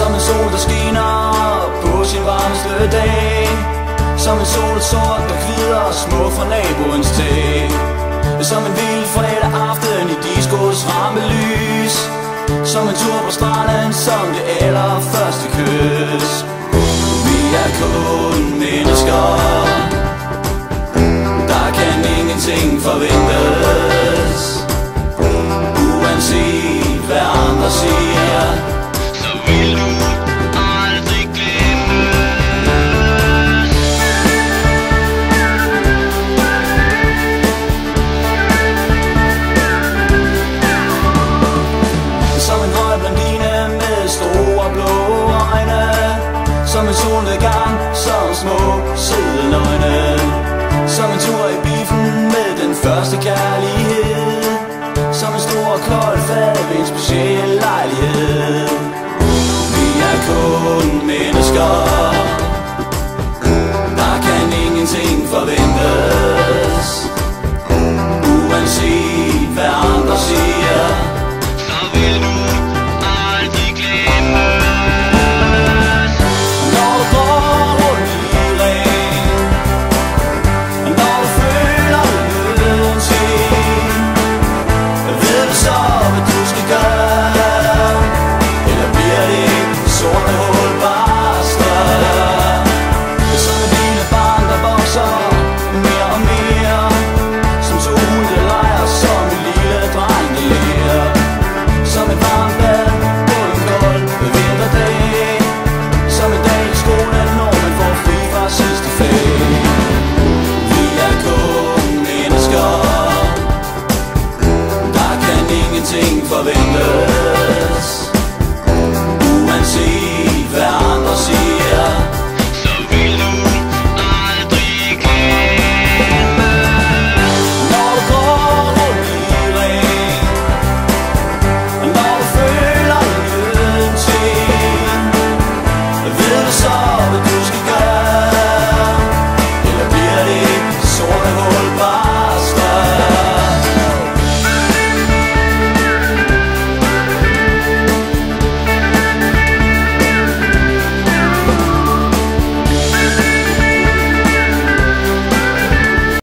Som en sol, der skinner på sin varmeste dag. Som en sol sort, der kvider små fra naboens tag. Som en vild fredag aften i discos ramelys. Som en tur på stranden, som det allerførste kys. Vi er kun mennesker, der kan ingenting forventes. Uanset hvad andre siger, så vil du aldrig glemmes. Som en høj blondine med store blå øjne. Som en solnedgang, som små søde nøgne. Som en tur i biffen med den første kærlighed. Som en stor kold fad ved en speciel lejlighed. Vi er kun mennesker, der kan ingenting forventes. Uanset hvad andre siger, så vil du aldrig glemmes. Når du går rundt i regn, når du føler nøden til, ved du så hvad du skal gøre? Eller bliver det sorte hul bare større? Som et lille barn der vokser mere og mere. Som to hunde leger, som en lille dreng der lærer. Som et varmt bad på en kold vinterdag. Som en dag i skolen, når man får fri fra sidste fag. Vi er kun mennesker, der kan ingenting forventes.